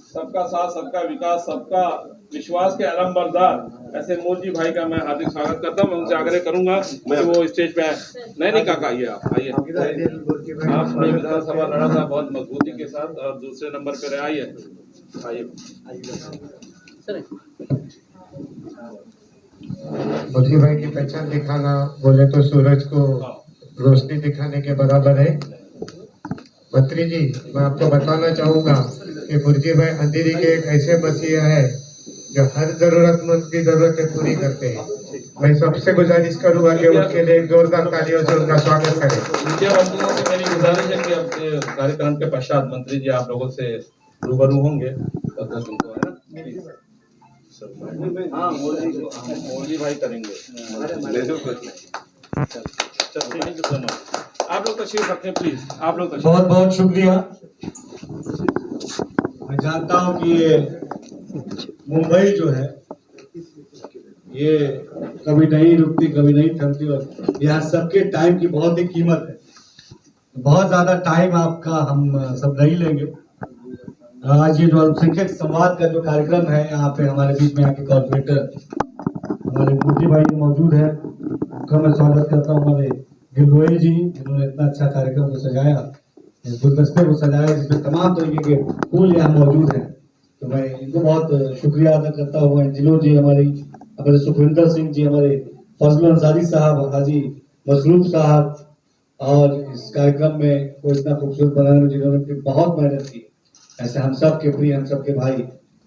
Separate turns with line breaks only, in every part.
सबका साथ, सबका विकास, सबका विश्वास के अलंबरदार ऐसे मोदी भाई का मैं हार्दिक स्वागत करता हूँ। मैं उनसे आग्रह करूंगा कि वो स्टेज पे आए। नहीं काका, आइए, आप आइए। आपने विधानसभा लड़ा था बहुत मजबूती के साथ और दूसरे नंबर पे रहे। आइए।
मोदी भाई की पहचान दिखाना बोले तो सूरज को रोशनी दिखाने के बराबर है। मंत्री जी, मैं आपको बताना चाहूंगा कि बुर्जी भाई अंधेरी के एक ऐसे मसीहा है जो हर जरूरतमंद की जरूरतें पूरी करते हैं। मैं सबसे गुजारिश करूंगा कि उनके लिए जोरदार तालियों से उनका स्वागत करें।
मीडिया बंधुओं से मेरी गुजारिश है कि अब कार्यक्रम के पश्चात मंत्री जी आप लोगों से रूबरू होंगे, तब तक उनको है ना। हाँ, मोदी भाई करेंगे। आप लोग तशरीफ रखें प्लीज। आप लोग
बहुत बहुत शुक्रिया। मैं जानता हूं कि ये मुंबई जो है ये कभी नहीं रुकती, कभी नहीं थमती और यहाँ सबके टाइम की बहुत ही कीमत है। बहुत ज्यादा टाइम आपका हम सब नहीं लेंगे। आज ये जो अल्पसंख्यक संवाद का जो कार्यक्रम है, यहाँ पे हमारे बीच में यहाँ के कॉर्पोरेटर हमारे बुर्जी भाई मौजूद है, उनका मैं स्वागत करता हूँ। हमारे गिलगोयल जी, जिन्होंने इतना अच्छा कार्यक्रम को सजाया, गुलदस्ते को सजाया जिसमें तमाम तरीके के फूल यहाँ मौजूद हैं, तो मैं इनको बहुत शुक्रिया अदा करता हूँ। एनजिलो जी, हमारे सुखविंदर सिंह जी, हमारे फजल अंसारी साहब, हाजी मसरूफ साहब, और इस कार्यक्रम में को इतना खूबसूरत बनाने में जिन्होंने बहुत मेहनत की। ऐसे हम सब के प्रिय, हम सब के भाई,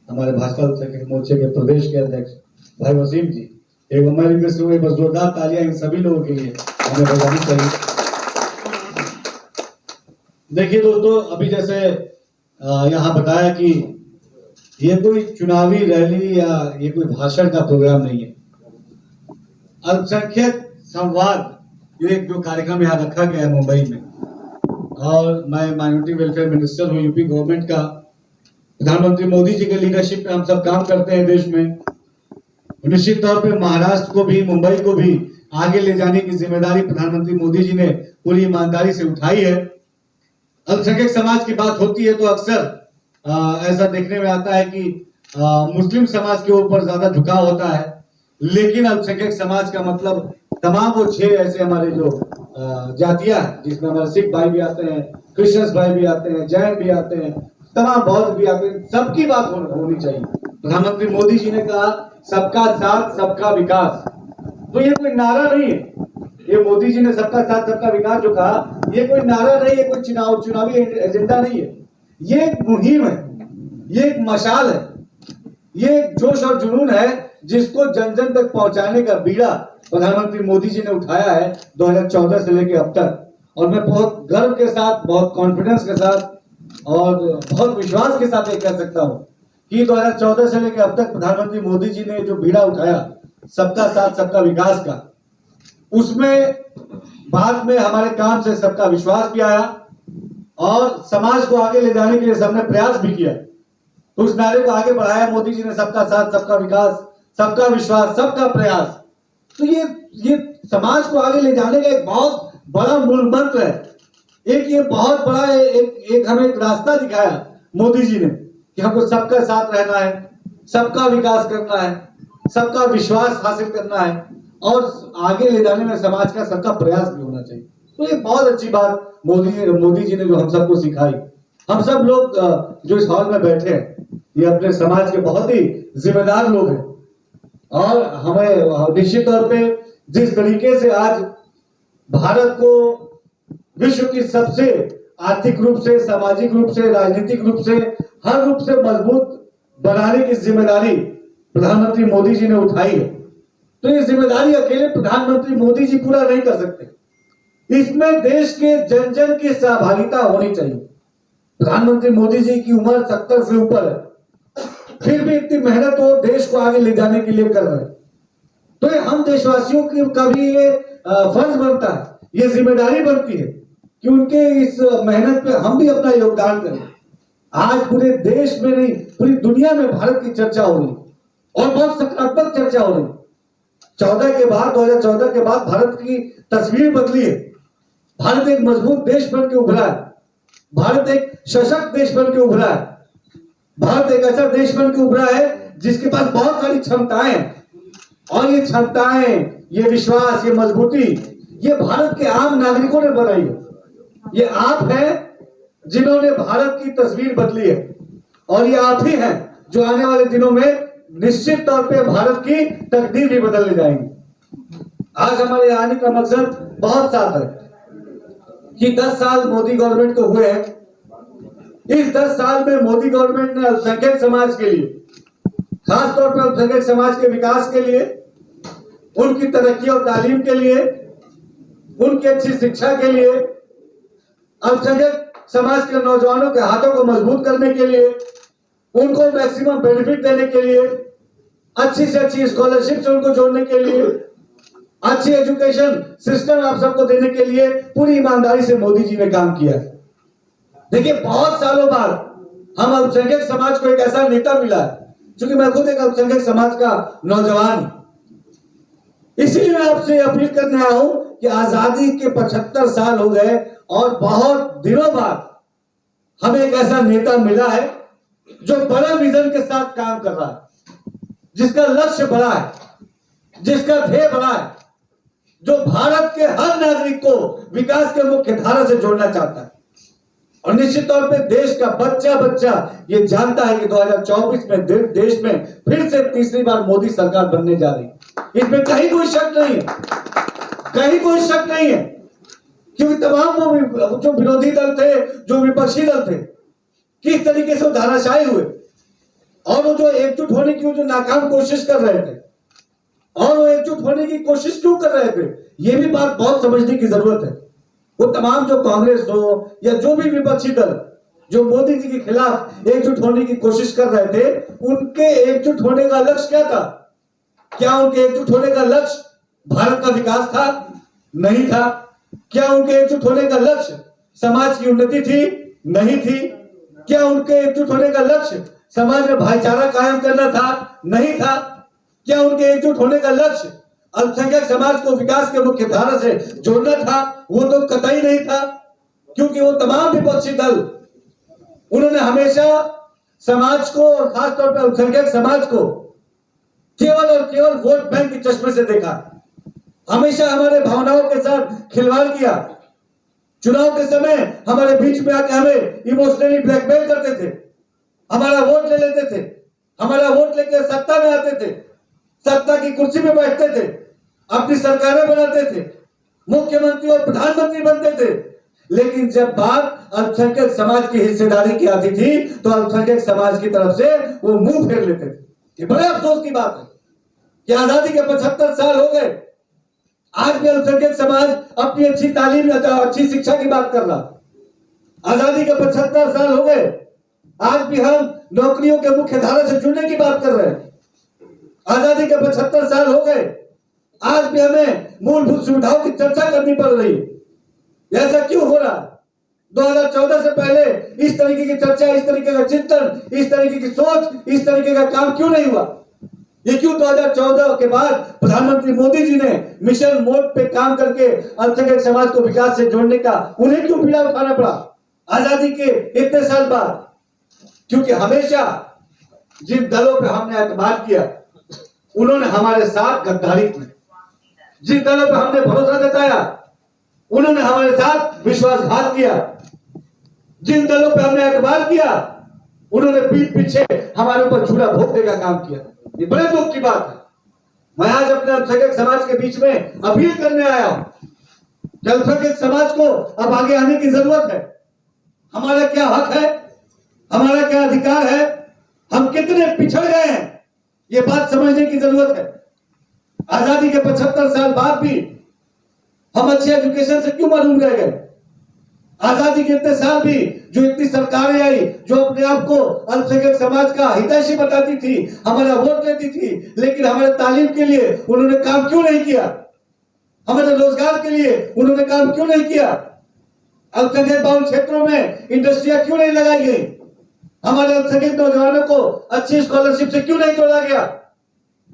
हमारे भाजपा मोर्चे के प्रदेश के अध्यक्ष भाई वसीम जी, एक हमारी से हुए बस जोरदार तालियां इन सभी लोगों के लिए हमें बजानी चाहिए। देखिए दोस्तों, अभी जैसे यहाँ बताया कि ये कोई चुनावी रैली या ये कोई भाषण का प्रोग्राम नहीं है। अल्पसंख्यक संवाद ये एक जो कार्यक्रम यहाँ रखा गया है मुंबई में, और मैं माइनॉरिटी वेलफेयर मिनिस्टर हूँ यूपी गवर्नमेंट का। प्रधानमंत्री मोदी जी के लीडरशिप में हम सब काम करते हैं देश में। निश्चित तौर पे महाराष्ट्र को भी, मुंबई को भी आगे ले जाने की जिम्मेदारी प्रधानमंत्री मोदी जी ने पूरी ईमानदारी से उठाई है। अल्पसंख्यक समाज की बात होती है तो अक्सर ऐसा देखने में आता है कि मुस्लिम समाज के ऊपर ज्यादा झुकाव होता है, लेकिन अल्पसंख्यक समाज का मतलब तमाम वो 6 ऐसे हमारे जो जातियां हैं, जिसमें हमारे सिख भाई भी आते हैं, क्रिश्चियंस भाई भी आते हैं, जैन भी आते हैं, तमाम बौद्ध भी आते हैं, सबकी बात होनी चाहिए। प्रधानमंत्री मोदी जी ने कहा सबका साथ सबका विकास, तो ये कोई नारा नहीं है। ये मोदी जी ने सबका साथ सबका विकास जो कहा, ये कोई नारा नहीं है, कोई चुनावी एजेंडा नहीं है। ये एक मुहिम है, ये एक मशाल है, ये एक जोश और जुनून है जिसको जन जन तक पहुंचाने का बीड़ा प्रधानमंत्री मोदी जी ने उठाया है 2014 से लेकर अब तक। और मैं बहुत गर्व के साथ, बहुत कॉन्फिडेंस के साथ और बहुत विश्वास के साथ ये कह सकता हूं कि 2014 से लेकर अब तक प्रधानमंत्री मोदी जी ने जो बीड़ा उठाया सबका साथ सबका विकास का, उसमें बाद में हमारे काम से सबका विश्वास भी आया और समाज को आगे ले जाने के लिए सबने प्रयास भी किया। तो उस नारे को आगे बढ़ाया मोदी जी ने, सबका साथ सबका विकास, सबका विश्वास, सबका प्रयास। तो ये समाज को आगे ले जाने का एक बहुत बड़ा मूल मंत्र है। एक ये बहुत बड़ा एक हमें एक रास्ता दिखाया मोदी जी ने कि हमको सबका साथ रहना है, सबका विकास करना है, सबका विश्वास हासिल करना है और आगे ले जाने में समाज का सबका प्रयास भी होना चाहिए। तो ये बहुत अच्छी बात मोदी जी ने जो हम सबको सिखाई। हम सब लोग जो इस हॉल में बैठे हैं, ये अपने समाज के बहुत ही जिम्मेदार लोग हैं और हमें निश्चित तौर पे जिस तरीके से आज भारत को विश्व की सबसे आर्थिक रूप से, सामाजिक रूप से, राजनीतिक रूप से, हर रूप से मजबूत बनाने की जिम्मेदारी प्रधानमंत्री मोदी जी ने उठाई है, तो ये जिम्मेदारी अकेले प्रधानमंत्री मोदी जी पूरा नहीं कर सकते। इसमें देश के जन जन की सहभागिता होनी चाहिए। प्रधानमंत्री मोदी जी की उम्र 70 से ऊपर है, फिर भी इतनी मेहनत वो देश को आगे ले जाने के लिए कर रहे हैं। तो ये हम देशवासियों की कभी ये फर्ज बनता है, ये जिम्मेदारी बनती है कि उनके इस मेहनत पे हम भी अपना योगदान करें। आज पूरे देश में नहीं, पूरी दुनिया में भारत की चर्चा हो रही और बहुत सकारात्मक चर्चा हो रही। 2014 के बाद भारत की तस्वीर बदली है। भारत एक मजबूत देश बन के उभरा है, भारत एक सशक्त देश बन के उभरा है, भारत एक ऐसा देश बन के उभरा है जिसके पास बहुत सारी क्षमताएं हैं, और ये क्षमताएं, ये विश्वास, ये मजबूती, ये भारत के आम नागरिकों ने बनाई है। ये आप हैं जिन्होंने भारत की तस्वीर बदली है, और ये आप ही हैं जो आने वाले दिनों में निश्चित तौर पे भारत की तकदीर भी बदलने जाएंगी। आज हमारे आने का मकसद बहुत साफ है कि 10 साल मोदी गवर्नमेंट को हुए हैं। इस 10 साल में मोदी गवर्नमेंट ने अल्पसंख्यक समाज के लिए, खासतौर पर अल्पसंख्यक समाज के विकास के लिए, उनकी तरक्की और तालीम के लिए, उनकी अच्छी शिक्षा के लिए, अल्पसंख्यक समाज के नौजवानों के हाथों को मजबूत करने के लिए, उनको मैक्सिमम बेनिफिट देने के लिए, अच्छी से अच्छी स्कॉलरशिप से उनको जोड़ने के लिए, अच्छी एजुकेशन सिस्टम आप सबको देने के लिए पूरी ईमानदारी से मोदी जी ने काम किया है। देखिए, बहुत सालों बाद हम अल्पसंख्यक समाज को एक ऐसा नेता मिला है, क्योंकि मैं खुद एक अल्पसंख्यक समाज का नौजवान हूं, इसलिए मैं आपसे अपील करने आया हूं कि आजादी के 75 साल हो गए और बहुत दिनों बाद हमें एक ऐसा नेता मिला है जो बड़ा विजन के साथ काम कर रहा है, जिसका लक्ष्य बड़ा है, जिसका ध्येय बड़ा है, जो भारत के हर नागरिक को विकास के मुख्य धारा से जोड़ना चाहता है। और निश्चित तौर पे देश का बच्चा बच्चा ये जानता है कि 2024 में देश में फिर से तीसरी बार मोदी सरकार बनने जा रही है। इसमें कहीं कोई शक नहीं है, कहीं कोई शक नहीं है, क्योंकि तमाम वो जो विरोधी दल थे, जो विपक्षी दल थे, किस तरीके से धाराशायी हुए, और वो जो एकजुट होने की जो नाकाम कोशिश कर रहे थे, और वो एकजुट होने की कोशिश क्यों कर रहे थे, ये भी बात बहुत समझने की जरूरत है। वो तमाम जो कांग्रेस हो या जो भी विपक्षी दल जो मोदी जी के खिलाफ एकजुट होने की कोशिश कर रहे थे, उनके एकजुट होने का लक्ष्य क्या था? क्या उनके एकजुट होने का लक्ष्य भारत का विकास था? नहीं था। क्या उनके एकजुट होने का लक्ष्य समाज की उन्नति थी? नहीं थी। क्या उनके एकजुट होने का लक्ष्य समाज में भाईचारा कायम करना था? नहीं था। क्या उनके एकजुट होने का लक्ष्य अल्पसंख्यक समाज को विकास के मुख्य धारा से जोड़ना था? वो तो कतई नहीं था, क्योंकि वो तमाम विपक्षी दल, उन्होंने हमेशा समाज को और खासतौर पर अल्पसंख्यक समाज को केवल और केवल वोट बैंक के चश्मे से देखा। हमेशा हमारे भावनाओं के साथ खिलवाड़ किया। चुनाव के समय हमारे बीच में आके हमें इमोशनली ब्लैकमेल करते थे, हमारा वोट ले लेते थे, हमारा वोट लेकर सत्ता में आते थे, सत्ता की कुर्सी में बैठते थे, अपनी सरकारें बनाते थे, मुख्यमंत्री और प्रधानमंत्री बनते थे। लेकिन जब बात अल्पसंख्यक समाज की हिस्सेदारी की आती थी तो अल्पसंख्यक समाज की तरफ से वो मुंह फेर लेते थे। ये बड़े अफसोस की बात है कि आजादी के 75 साल हो गए, आज भी अल्पसंख्यक समाज अपनी अच्छी तालीम, अच्छी शिक्षा की बात कर रहा। आजादी के 75 साल हो गए, आज भी हम नौकरियों के मुख्य धारा से जुड़ने की बात कर रहे हैं। आजादी के 75 साल हो गए, आज भी हमें मूलभूत सुविधाओं की चर्चा करनी पड़ रही है। ऐसा क्यों हो रहा है? 2014 से पहले इस तरीके की चर्चा, इस तरीके का चिंतन, इस तरीके की सोच, इस तरीके का काम क्यों नहीं हुआ? ये क्यों 2014 के बाद प्रधानमंत्री मोदी जी ने मिशन मोड पे काम करके अल्पसंख्यक समाज को विकास से जोड़ने का उन्हें क्यों पीड़ा उठाना पड़ा आजादी के इतने साल बाद? क्योंकि हमेशा जिन दलों पर हमने एतबार किया उन्होंने हमारे साथ गद्दारी की, जिन दलों पर हमने भरोसा जताया उन्होंने हमारे साथ विश्वासघात किया, जिन दलों पर हमने एतबार किया उन्होंने पीठ पीछे हमारे ऊपर झूला भोगने का काम किया। ये बड़े दुख की बात है। मैं आज अपने अल्पसंख्यक समाज के बीच में अपील करने आया हूं कि अल्पसंख्यक समाज को अब आगे आने की जरूरत है। हमारा क्या हक है, हमारा क्या अधिकार है, हम कितने पिछड़ गए हैं, ये बात समझने की जरूरत है। आजादी के 75 साल बाद भी हम अच्छे एजुकेशन से क्यों महरूम रह गए? आजादी के इतने साल भी जो इतनी सरकारें आई जो अपने आप को अल्पसंख्यक समाज का हितैषी बताती थी, हमारा वोट लेती थी, लेकिन हमारे तालीम के लिए उन्होंने काम क्यों नहीं किया? हमारे रोजगार के लिए उन्होंने काम क्यों नहीं किया? अल्पसंख्यक बहुल क्षेत्रों में इंडस्ट्रियां क्यों नहीं लगाई गई? हमारे अल्पसंख्यक नौजवानों को अच्छी स्कॉलरशिप से क्यों नहीं जोड़ा गया?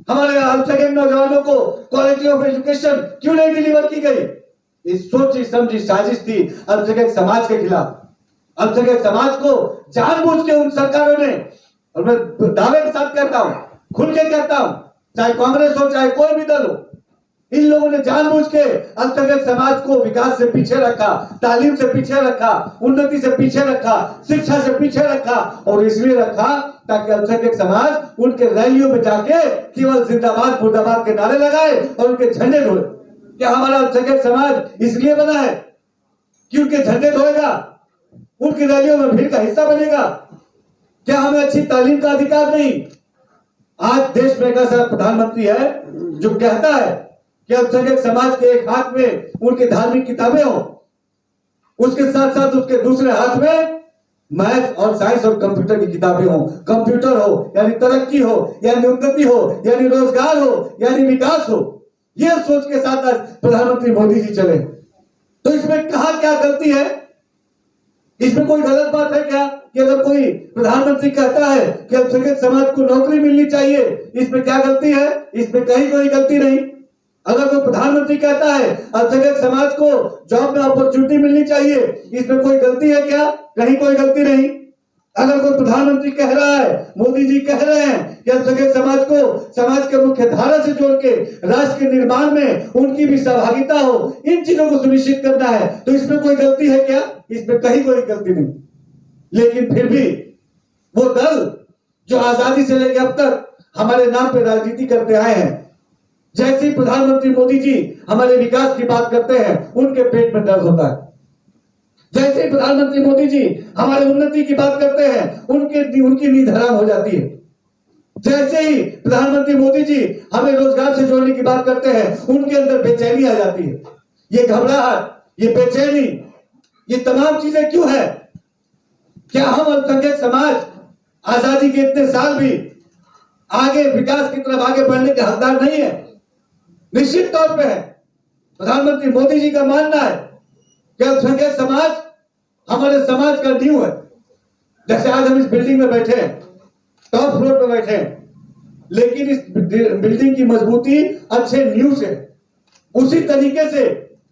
हमारे अल्पसंख्यक नौजवानों को क्वालिटी ऑफ एजुकेशन क्यों नहीं डिलीवर की गई? इस सोची समझी साजिश थी अल्पसंख्यक समाज के खिलाफ। अल्पसंख्यक समाज को जानबूझ के उन सरकारों ने और मैं दावे के साथ कहता हूं, खुल के कहता हूं, चाहे कांग्रेस हो चाहे कोई भी दल हो, इन लोगों ने जानबूझ के अल्पसंख्यक समाज को विकास से पीछे रखा, तालीम से पीछे रखा, उन्नति से पीछे रखा, शिक्षा से पीछे रखा, और इसलिए रखा ताकि अल्पसंख्यक समाज उनके रैलियों में जाके केवल जिंदाबाद मुर्दाबाद के नारे लगाए और उनके झंडे ढोए। क्या हमारा अल्पसंख्यक समाज इसलिए बना है कि उनके झंडे ढोएगा, उनकी रैलियों में भीड़ का हिस्सा बनेगा? क्या हमें अच्छी तालीम का अधिकार नहीं? आज देश में एक ऐसा प्रधानमंत्री है जो कहता है कि अल्पसंख्यक समाज के एक हाथ में उनकी धार्मिक किताबें हो, उसके साथ साथ उसके दूसरे हाथ में मैथ और साइंस और कंप्यूटर की किताबें हो। कंप्यूटर हो यानी तरक्की हो, यानी उन्नति हो, यानी रोजगार हो, यानी विकास हो। यह सोच के साथ आज प्रधानमंत्री मोदी जी चले। तो इसमें कहा क्या गलती है? इसमें कोई गलत बात है क्या कि अगर कोई प्रधानमंत्री कहता है कि अल्पसंख्यक समाज को नौकरी मिलनी चाहिए, इसमें क्या गलती है? इसमें कहीं कोई गलती नहीं। अगर कोई प्रधानमंत्री कहता है अल्पसंख्यक समाज को जॉब में अपॉर्चुनिटी मिलनी चाहिए, इसमें कोई गलती है क्या? कहीं कोई गलती नहीं। अगर कोई प्रधानमंत्री कह रहा है, मोदी जी कह रहे हैं कि अल्पसंख्यक समाज को समाज के मुख्य धारा से जोड़ के राष्ट्र के निर्माण में उनकी भी सहभागिता हो, इन चीजों को सुनिश्चित करना है, तो इसमें कोई गलती है क्या? इसमें कहीं कोई गलती नहीं। लेकिन फिर भी वो दल जो आजादी से लेकर अब तक हमारे नाम पे राजनीति करते आए हैं, जैसे ही प्रधानमंत्री मोदी जी हमारे विकास की बात करते हैं, उनके पेट में दर्द होता है। जैसे ही प्रधानमंत्री मोदी जी हमारे उन्नति की बात करते हैं, उनकी नींद हराम हो जाती है। जैसे ही प्रधानमंत्री मोदी जी हमें रोजगार से जोड़ने की बात करते हैं, उनके अंदर बेचैनी आ जाती है। ये घबराहट, ये बेचैनी, ये तमाम चीजें क्यों है? क्या हम अल्पसंख्यक समाज आजादी के इतने साल भी आगे विकास की तरफ आगे बढ़ने के हकदार नहीं है? निश्चित तौर पे है। प्रधानमंत्री मोदी जी का मानना है कि अल्पसंख्यक समाज हमारे समाज का नींव है। जैसे आज हम इस बिल्डिंग में बैठे हैं, टॉप फ्लोर पे बैठे हैं, लेकिन इस बिल्डिंग की मजबूती अच्छे नींव से, उसी तरीके से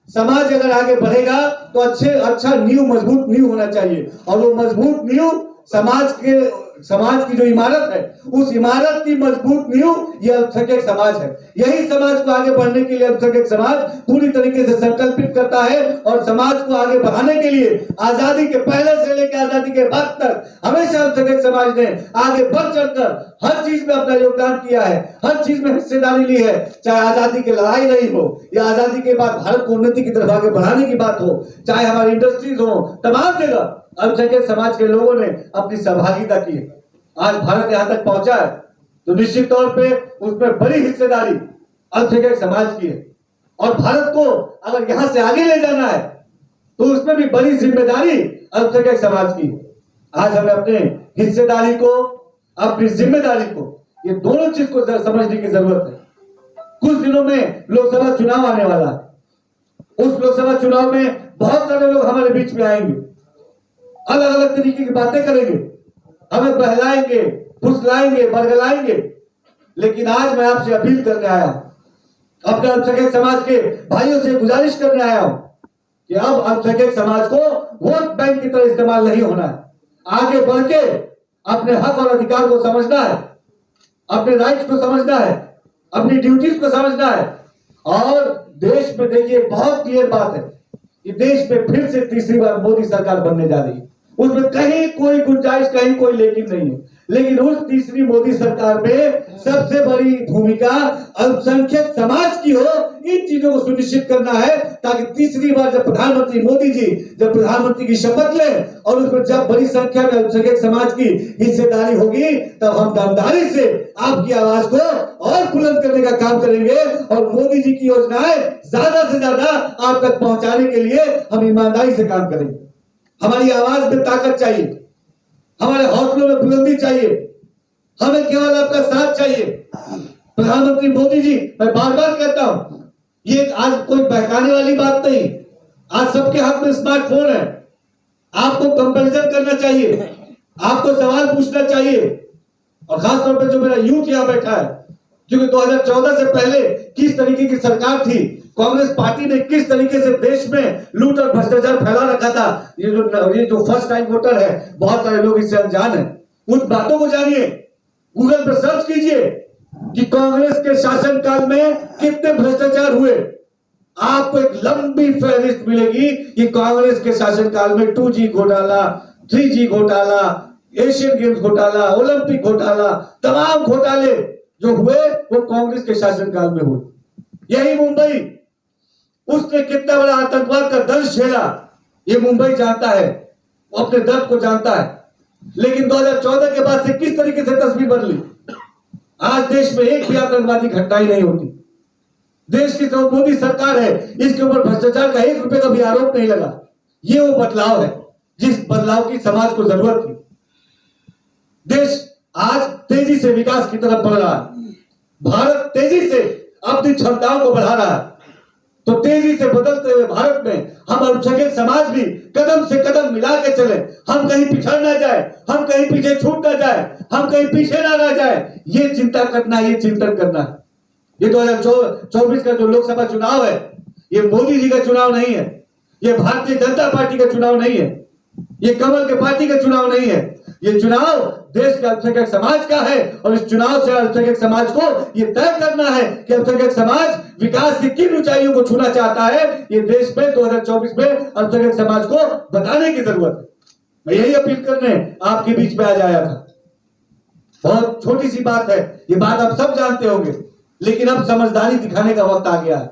समाज अगर आगे बढ़ेगा तो अच्छा नींव, मजबूत नींव होना चाहिए। और वो मजबूत नींव समाज की जो इमारत है, उस इमारत की मजबूत नींव ये अल्पसंख्यक समाज है। यही समाज को आगे बढ़ने के लिए अल्पसंख्यक समाज पूरी तरीके से संकल्पित करता है, और समाज को आगे बढ़ाने के लिए आजादी के पहले से लेकर आजादी के बाद तक हमेशा अल्पसंख्यक समाज ने आगे बढ़ चढ़कर हर चीज में अपना योगदान किया है, हर चीज में हिस्सेदारी ली है। चाहे आजादी की लड़ाई रही हो, या आजादी के बाद भारत को उन्नति की तरफ आगे बढ़ाने की बात हो, चाहे हमारी इंडस्ट्रीज हो, तमाम जगह अल्पसंख्यक समाज के लोगों ने अपनी सहभागिता की है। आज भारत यहां तक पहुंचा है तो निश्चित तौर पे उसमें बड़ी हिस्सेदारी अल्पसंख्यक समाज की है। और भारत को अगर यहां से आगे ले जाना है तो उसमें भी बड़ी जिम्मेदारी अल्पसंख्यक समाज की है। आज हमें अपने हिस्सेदारी को, अपनी जिम्मेदारी को, ये दोनों चीज को समझने की जरूरत है। कुछ दिनों में लोकसभा चुनाव आने वाला है। उस लोकसभा चुनाव में बहुत सारे लोग हमारे बीच में आएंगे, अलग अलग तरीके की बातें करेंगे, हमें बहलाएंगे, फुसलाएंगे, बरगलाएंगे। लेकिन आज मैं आपसे अपील करने आया हूं, अपने अल्पसंख्यक समाज के भाइयों से गुजारिश करने आया हूं कि अब अल्पसंख्यक समाज को वोट बैंक की तरह इस्तेमाल नहीं होना है। आगे बढ़ के अपने हक और अधिकार को समझना है, अपने राइट्स को समझना है, अपनी ड्यूटीज को समझना है। और देश में देखिए बहुत क्लियर बात है कि देश में फिर से तीसरी बार मोदी सरकार बनने जा रही है। उसमें कहीं कोई गुंजाइश, कहीं कोई लेकिन नहीं है। लेकिन उस तीसरी मोदी सरकार में सबसे बड़ी भूमिका अल्पसंख्यक समाज की हो। इन चीजों को सुनिश्चित करना है ताकि तीसरी बार जब प्रधानमंत्री मोदी जी जब प्रधानमंत्री की शपथ लें और उसमें जब बड़ी संख्या में अल्पसंख्यक समाज की हिस्सेदारी होगी, तब हम दमदारी से आपकी आवाज को और बुलंद करने का काम करेंगे और मोदी जी की योजनाएं ज्यादा से ज्यादा आप तक पहुंचाने के लिए हम ईमानदारी से काम करेंगे। हमारी आवाज में ताकत चाहिए, हमारे हौसलों में बुलंदी चाहिए, हमें केवल आपका साथ चाहिए। प्रधानमंत्री मोदी जी, मैं बार बार कहता हूं, ये आज कोई बहकाने वाली बात नहीं। आज सबके हाथ में स्मार्टफोन है, आपको कंपैरिजन करना चाहिए, आपको सवाल पूछना चाहिए। और खासतौर पर जो मेरा यूथ यहां बैठा है, क्योंकि 2014 से पहले किस तरीके की सरकार थी, कांग्रेस पार्टी ने किस तरीके से देश में लूट और भ्रष्टाचार फैला रखा था, ये जो फर्स्ट टाइम वोटर है, बहुत सारे लोग इससे अनजान है। उन बातों को जानिए, गूगल पर सर्च कीजिए कि कांग्रेस के शासनकाल में कितने भ्रष्टाचार हुए। आपको एक लंबी फहरिस्त मिलेगी कि कांग्रेस के शासनकाल में 2G घोटाला, 3G घोटाला, एशियन गेम्स घोटाला, ओलंपिक घोटाला, तमाम घोटाले जो हुए वो कांग्रेस के शासनकाल में हुए। यही मुंबई, उसने कितना बड़ा आतंकवाद का दंश झेला, ये मुंबई जानता है, वो अपने दर्द को जानता है। लेकिन 2014 के बाद से किस तरीके से तस्वीर बदली। आज देश में एक भी आतंकवादी घटना ही नहीं होती। देश की जो मोदी सरकार है, इसके ऊपर भ्रष्टाचार का 1 रुपए का भी आरोप नहीं लगा। ये वो बदलाव है जिस बदलाव की समाज को जरूरत थी। देश आज तेजी से विकास की तरफ बढ़ रहा है। भारत तेजी से अपनी क्षमताओं को बढ़ा रहा है। तो तेजी से बदलते हुए भारत में हम अल्पसंख्यक समाज भी कदम से कदम मिला के चले। हम कहीं पिछड़ ना जाए, हम कहीं पीछे छूट ना जाए, हम कहीं पीछे ना रह जाए, ये चिंता करना, ये चिंतन करना है। ये 2024 का जो लोकसभा चुनाव है, ये मोदी जी का चुनाव नहीं है, ये भारतीय जनता पार्टी का चुनाव नहीं है, ये कमल के पार्टी का चुनाव नहीं है। ये चुनाव देश के अल्पसंख्यक समाज का है और इस चुनाव से अल्पसंख्यक समाज को ये तय करना है कि अल्पसंख्यक समाज विकास की किन ऊंचाइयों को छूना चाहता है। ये देश में 2024 में अल्पसंख्यक समाज को बताने की जरूरत है। मैं यही अपील करने आपके बीच में आज आया था। बहुत छोटी सी बात है, ये बात आप सब जानते होंगे, लेकिन अब समझदारी दिखाने का वक्त आ गया है।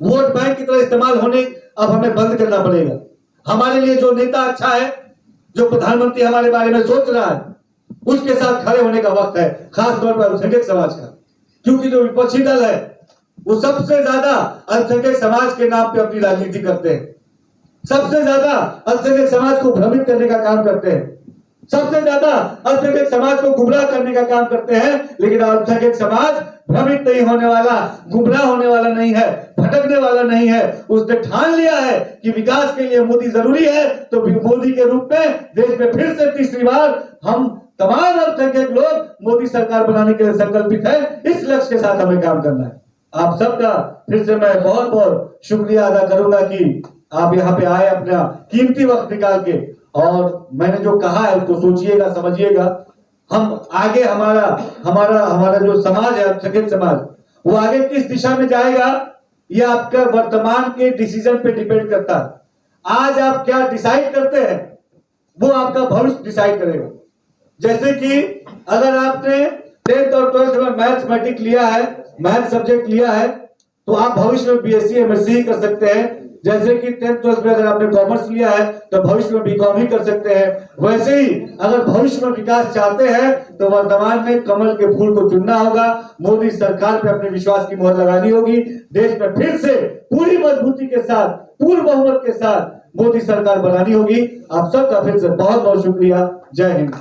वोट बैंक की तरह इस्तेमाल होने अब हमें बंद करना पड़ेगा। हमारे लिए जो नेता अच्छा है, जो प्रधानमंत्री हमारे बारे में सोच रहा है, उसके साथ खड़े होने का वक्त है, खास तौर पर अल्पसंख्यक समाज का। क्योंकि जो विपक्षी दल है वो सबसे ज्यादा अल्पसंख्यक समाज के नाम पे अपनी राजनीति करते हैं, सबसे ज्यादा अल्पसंख्यक समाज को भ्रमित करने का काम करते हैं, सबसे ज्यादा अल्पसंख्यक समाज को गुमराह करने का काम करते हैं। लेकिन अल्पसंख्यक समाज भ्रमित नहीं होने वाला, गुमराह होने वाला नहीं है, भटकने वाला नहीं है। उसने ठान लिया है कि विकास के लिए मोदी जरूरी है, तो मोदी के रूप में देश में फिर से तीसरी बार हम तमाम अल्पसंख्यक लोग मोदी सरकार बनाने के लिए संकल्पित है। इस लक्ष्य के साथ हमें काम करना है। आप सबका फिर से मैं बहुत बहुत शुक्रिया अदा करूंगा कि आप यहाँ पे आए अपना कीमती वक्त निकाल के, और मैंने जो कहा है उसको सोचिएगा, समझिएगा। हम आगे हमारा जो समाज है, अल्पसंख्यक समाज, वो आगे किस दिशा में जाएगा, ये आपका वर्तमान के डिसीजन पे डिपेंड करता है। आज आप क्या डिसाइड करते हैं वो आपका भविष्य डिसाइड करेगा। जैसे कि अगर आपने 10th और 12th में मैथमेटिक्स लिया है, मैथ सब्जेक्ट लिया है, तो आप भविष्य में बीएससी एमएससी कर सकते हैं। जैसे कि 10th 12th में अगर आपने कॉमर्स लिया है तो भविष्य में बीकॉम ही कर सकते हैं। वैसे ही अगर भविष्य में विकास चाहते हैं तो वर्तमान में कमल के फूल को चुनना होगा, मोदी सरकार पे अपने विश्वास की मोहर लगानी होगी। देश में फिर से पूरी मजबूती के साथ, पूर्ण बहुमत के साथ मोदी सरकार बनानी होगी। आप सबका फिर से बहुत बहुत शुक्रिया। जय हिंद।